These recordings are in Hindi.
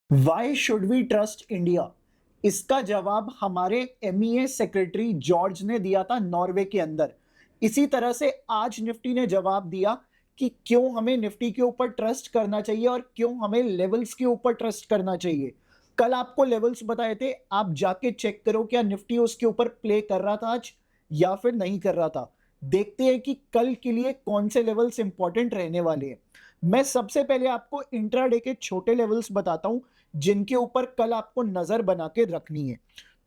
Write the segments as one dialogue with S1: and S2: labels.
S1: Y should we trust India? इसका जवाब हमारे एमईए सेक्रेटरी जॉर्ज ने दिया था नॉर्वे के अंदर। इसी तरह से आज निफ्टी ने जवाब दिया कि क्यों हमें निफ्टी के ऊपर ट्रस्ट करना चाहिए और क्यों हमें लेवल्स के ऊपर ट्रस्ट करना चाहिए। कल आपको लेवल्स बताए थे, आप जाके चेक करो क्या निफ्टी उसके ऊपर प्ले कर रहा था आज या फिर नहीं कर रहा था। देखते हैं कि कल के लिए कौन से लेवल्स इंपॉर्टेंट रहने वाले हैं। मैं सबसे पहले आपको इंट्राडे के छोटे लेवल्स बताता हूं जिनके ऊपर कल आपको नजर बना के रखनी है।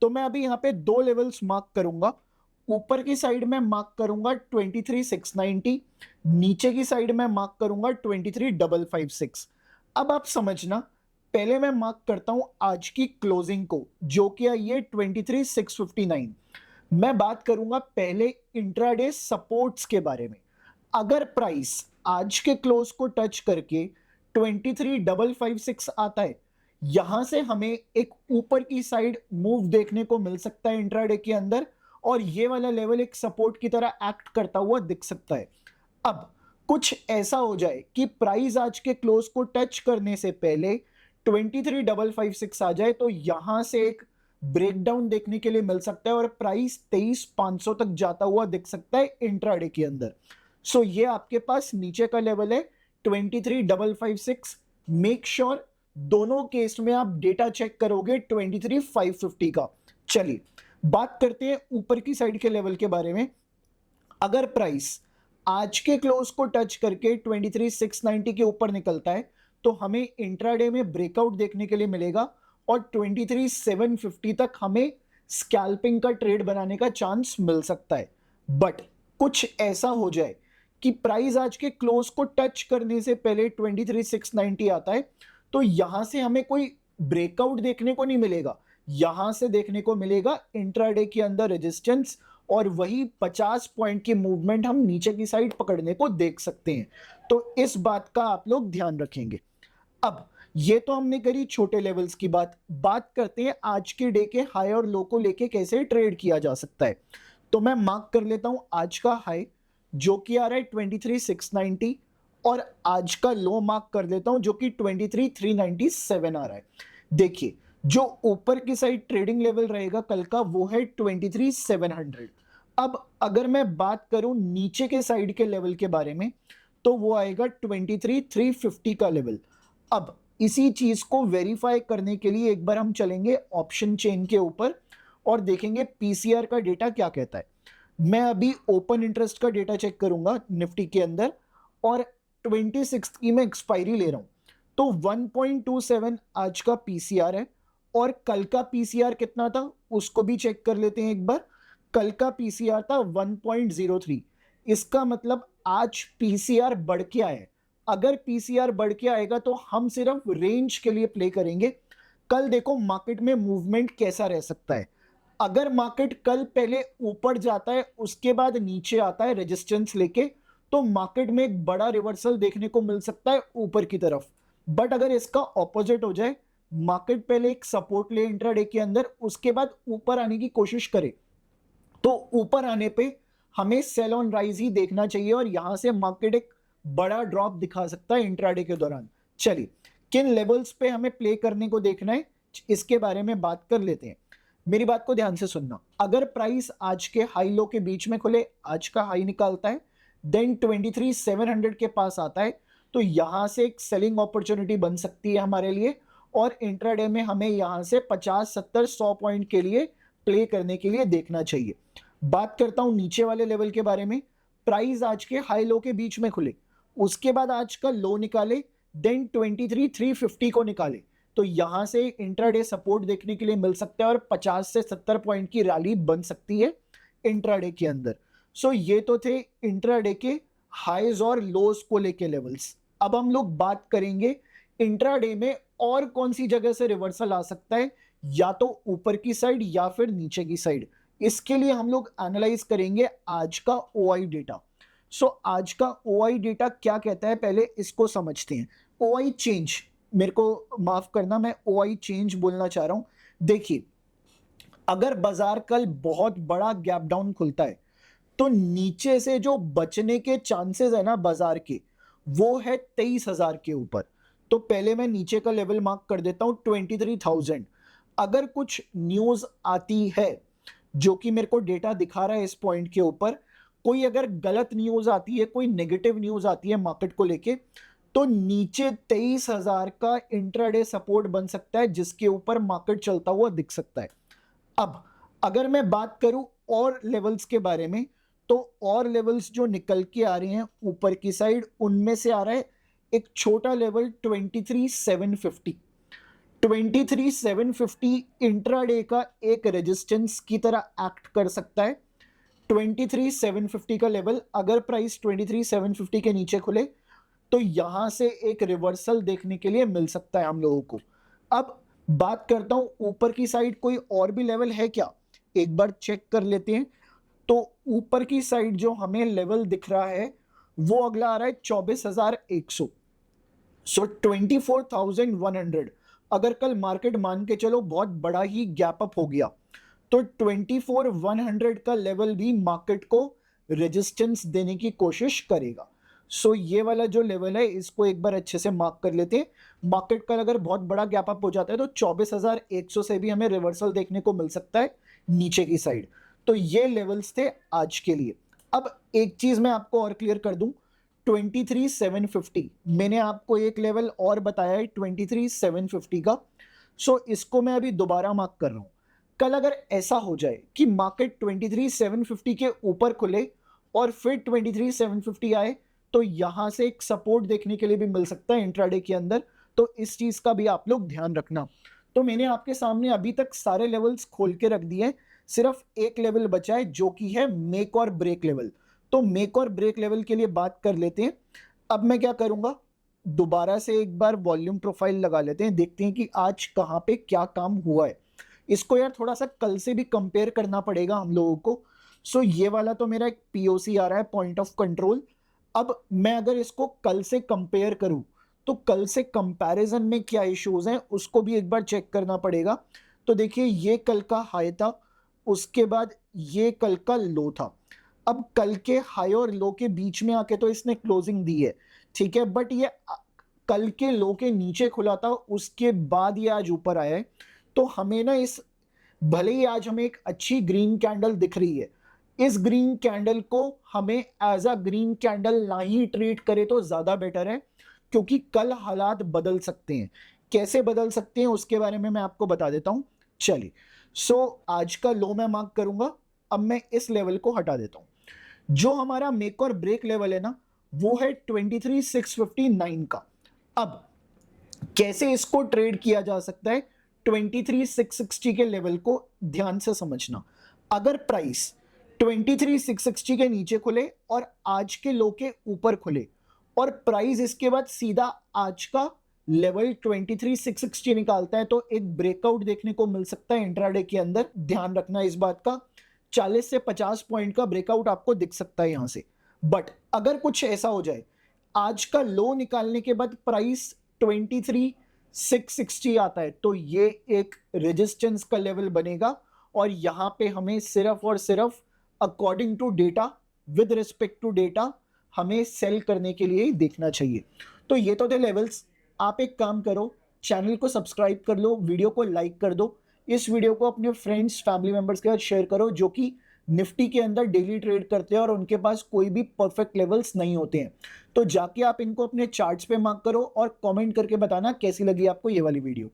S1: तो मैं अभी यहाँ पे दो लेवल्स मार्क करूंगा। ऊपर की साइड में मार्क करूंगा 23,690, नीचे की साइड में मार्क करूंगा 23,556। अब आप समझना, पहले मैं मार्क करता हूं आज की क्लोजिंग को जो कि आई है 23,659। मैं बात करूंगा पहले इंट्राडे सपोर्ट्स के बारे में। अगर प्राइस आज के क्लोज को टच करके 23,556 आता है, यहां से हमें एक ऊपर की साइड मूव देखने को मिल सकता है इंट्राडे के अंदर, और ये वाला लेवल एक सपोर्ट की तरह एक्ट करता हुआ दिख सकता है। अब कुछ ऐसा हो जाए कि प्राइस आज के क्लोज को टच करने से पहले 23,556 आ जाए, तो यहां से एक ब्रेकडाउन देखने के लिए मिल सकता है और प्राइस 23,500 तक जाता हुआ दिख सकता है इंट्राडे के अंदर। सो ये आपके पास नीचे का लेवल है 23,556। मेक श्योर दोनों केस में आप डेटा चेक करोगे 23,550 का। चलिए बात करते हैं ऊपर की साइड के लेवल के बारे में। अगर प्राइस आज के क्लोज को टच करके 23,690 के ऊपर निकलता है, तो हमें इंट्राडे में ब्रेकआउट देखने के लिए मिलेगा और 23,750 तक हमें स्कैल्पिंग का ट्रेड बनाने का चांस मिल सकता है। बट कुछ ऐसा हो जाए कि प्राइस आज के क्लोज को टच करने से पहले 23,690 आता है, तो यहां से हमें कोई ब्रेकआउट देखने को नहीं मिलेगा। यहां से देखने को मिलेगा इंट्राडे के अंदर रेजिस्टेंस, और वही 50 पॉइंट की मूवमेंट हम नीचे की साइड पकड़ने को देख सकते हैं। तो इस बात का आप लोग ध्यान रखेंगे। अब ये तो हमने करी छोटे लेवल्स की बात करते हैं आज के डे के हाई और लो को लेके कैसे ट्रेड किया जा सकता है। तो मैं मार्क कर लेता हूं आज का हाई जो कि आ रहा है 23,690, और आज का लो मार्क कर देता हूं जो कि 23,397 आ रहा है। देखिए, जो ऊपर की साइड ट्रेडिंग लेवल रहेगा कल का वो है 23,700। अब अगर मैं बात करूं नीचे के साइड के लेवल के बारे में, तो वो आएगा 23,350 का लेवल। अब इसी चीज को वेरीफाई करने के लिए एक बार हम चलेंगे ऑप्शन चेन के ऊपर और देखेंगे पीसीआर का डेटा क्या कहता है। मैं अभी ओपन इंटरेस्ट का डेटा चेक करूंगा निफ्टी के अंदर, और 26 की मैं एक्सपायरी ले रहा हूं, तो 1.27 आज का पीसीआर है। और कल का पीसीआर कितना था उसको भी चेक कर लेते हैं एक बार। कल का पीसीआर था 1.03। इसका मतलब आज पीसीआर बढ़ के आया है। अगर पीसीआर बढ़ के आएगा तो हम सिर्फ रेंज के लिए प्ले करेंगे। कल देखो मार्केट में मूवमेंट कैसा रह सकता है। अगर मार्केट कल पहले ऊपर जाता है उसके बाद नीचे आता है रेजिस्टेंस लेके, तो मार्केट में एक बड़ा रिवर्सल देखने को मिल सकता है ऊपर की तरफ। बट अगर इसका ऑपोजिट हो जाए, मार्केट पहले एक सपोर्ट ले इंट्राडे के अंदर, उसके बाद ऊपर आने की कोशिश करे, तो ऊपर आने पे हमें सेल ऑन राइज ही देखना चाहिए और यहां से मार्केट एक बड़ा ड्रॉप दिखा सकता है इंट्राडे के दौरान। चलिए किन लेवल्स पे हमें प्ले करने को देखना है इसके बारे में बात कर लेते हैं। मेरी बात को ध्यान से सुनना। अगर प्राइस आज के हाई लो के बीच में खुले, आज का हाई निकालता है, देन 23,700 के पास आता है, तो यहां से एक सेलिंग अपॉर्चुनिटी बन सकती है हमारे लिए, और इंट्राडे में हमें यहां से 50 70 100 पॉइंट के लिए प्ले करने के लिए देखना चाहिए। बात करता हूं नीचे वाले लेवल के बारे में। प्राइस आज के हाई लो के बीच में खुले, उसके बाद आज का लो निकाले, देन 23,350 को निकाले, तो यहां से इंट्राडे सपोर्ट देखने के लिए मिल सकता है और 50 से 70 पॉइंट की रैली बन सकती है इंट्राडे के अंदर। सो ये तो थे इंट्राडे के हाईज और लोज को लेके लेवल्स। अब हम लोग बात करेंगे इंट्राडे में और कौन सी जगह से रिवर्सल आ सकता है, या तो ऊपर की साइड या फिर नीचे की साइड। इसके लिए हम लोग एनालाइज करेंगे आज का ओआई डेटा। सो आज का ओआई डेटा क्या कहता है पहले इसको समझते हैं। ओआई चेंज, मेरे को माफ करना, मैं ओआई चेंज बोलना चाह रहा हूं। देखिए, अगर बाजार कल बहुत बड़ा गैप डाउन खुलता है, तो नीचे से जो बचने के चांसेस है ना बाजार के, वो है 23,000 के ऊपर। तो पहले मैं नीचे का लेवल मार्क कर देता हूं 23,000। अगर कुछ न्यूज आती है जो कि मेरे को डेटा दिखा रहा है इस पॉइंट के ऊपर, कोई अगर गलत न्यूज आती है, कोई नेगेटिव न्यूज आती है मार्केट को लेके, तो नीचे 23,000 का इंट्राडे सपोर्ट बन सकता है जिसके ऊपर मार्केट चलता हुआ दिख सकता है। अब अगर मैं बात करूं और लेवल्स के बारे में, तो और लेवल्स जो निकल के आ रहे हैं ऊपर की साइड, उनमें से आ रहा है एक छोटा लेवल 23,750। 23,750 इंट्राडे का एक रेजिस्टेंस की तरह एक्ट कर सकता है। 23,750 का लेवल, अगर प्राइस 23,750 के नीचे खुले तो यहां से एक रिवर्सल देखने के लिए मिल सकता है हम लोगों को। अब बात करता हूं ऊपर की साइड कोई और भी लेवल है क्या, एक बार चेक कर लेते हैं। तो ऊपर की साइड जो हमें लेवल दिख रहा है वो अगला आ रहा है 24,100। सो 24,100। अगर कल मार्केट मान के चलो बहुत बड़ा ही गैप अप हो गया तो 24,100 का लेवल भी मार्केट को रेजिस्टेंस देने की कोशिश करेगा। सो ये वाला जो लेवल है इसको एक बार अच्छे से मार्क कर लेते हैं। मार्केट कल अगर बहुत बड़ा गैप अप हो जाता है तो 24,100 से भी हमें रिवर्सल देखने को मिल सकता है नीचे की साइड। तो ये लेवल्स थे आज के लिए। अब एक चीज मैं आपको और क्लियर कर दूं, 23,750 मैंने आपको एक लेवल और बताया है 23,750 का। सो इसको मैं अभी दोबारा मार्क कर रहा हूं। कल अगर ऐसा हो जाए कि मार्केट 23,750 के ऊपर खुले और फिर 23,750 आए तो यहां से एक सपोर्ट देखने के लिए भी मिल सकता है इंट्राडे के अंदर। तो इस चीज का भी आप लोग ध्यान रखना। तो मैंने आपके सामने अभी तक सारे लेवल्स खोल के रख दिए, सिर्फ एक लेवल बचा है जो कि है मेक और ब्रेक लेवल। तो मेक और ब्रेक लेवल के लिए बात कर लेते हैं। अब मैं क्या करूंगा, दोबारा से एक बार वॉल्यूम प्रोफाइल लगा लेते हैं, देखते हैं कि आज कहां पे क्या काम हुआ है। इसको यार थोड़ा सा कल से भी कंपेयर करना पड़ेगा हम लोगों को। सो ये वाला तो मेरा एक पीओसी आ रहा है, पॉइंट ऑफ कंट्रोल। अब मैं अगर इसको कल से कंपेयर करूं तो कल से कंपैरिजन में क्या इश्यूज हैं उसको भी एक बार चेक करना पड़ेगा। तो देखिए ये कल का हाई था, उसके बाद ये कल का लो था। अब कल के हाई और लो के बीच में आके तो इसने क्लोजिंग दी है, ठीक है, बट ये कल के लो के नीचे खुला था, उसके बाद ये आज ऊपर आया है। तो हमें ना इस, भले ही आज हमें एक अच्छी ग्रीन कैंडल दिख रही है, इस ग्रीन कैंडल को हमें एज अ ग्रीन कैंडल ना ही ट्रीट करे तो ज्यादा बेटर है, क्योंकि कल हालात बदल सकते हैं। कैसे बदल सकते हैं उसके बारे में मैं आपको बता देता हूं। चलिए, सो आज का लो मैं मार्क करूंगा। अब मैं इस लेवल को हटा देता हूं। जो हमारा मेक और ब्रेक लेवल है ना, वो है 23,659 का। अब कैसे इसको ट्रेड किया जा सकता है, 23,660 के लेवल को ध्यान से समझना। अगर प्राइस 23,660 के नीचे खुले और आज के लो के ऊपर खुले और प्राइस इसके बाद सीधा आज का लेवल 23,660 निकालता है तो एक ब्रेकआउट देखने को मिल सकता है इंट्राडे के अंदर। ध्यान रखना इस बात का, 40 से 50 पॉइंट का ब्रेकआउट आपको दिख सकता है यहां से। बट अगर कुछ ऐसा हो जाए, आज का लो निकालने के बाद प्राइस 23,660 आता है तो ये एक रेजिस्टेंस का लेवल बनेगा और यहां पे हमें सिर्फ और सिर्फ according to data, with respect to data, हमें सेल करने के लिए ही देखना चाहिए। तो ये तो थे लेवल्स। आप एक काम करो, चैनल को सब्सक्राइब कर लो, वीडियो को लाइक कर दो, इस वीडियो को अपने फ्रेंड्स फैमिली मेंबर्स के साथ शेयर करो जो कि निफ्टी के अंदर डेली ट्रेड करते हैं और उनके पास कोई भी परफेक्ट लेवल्स नहीं होते हैं। तो जाके आप इनको अपने चार्ट्स पे मार्क करो और कमेंट करके बताना कैसी लगी आपको ये वाली वीडियो।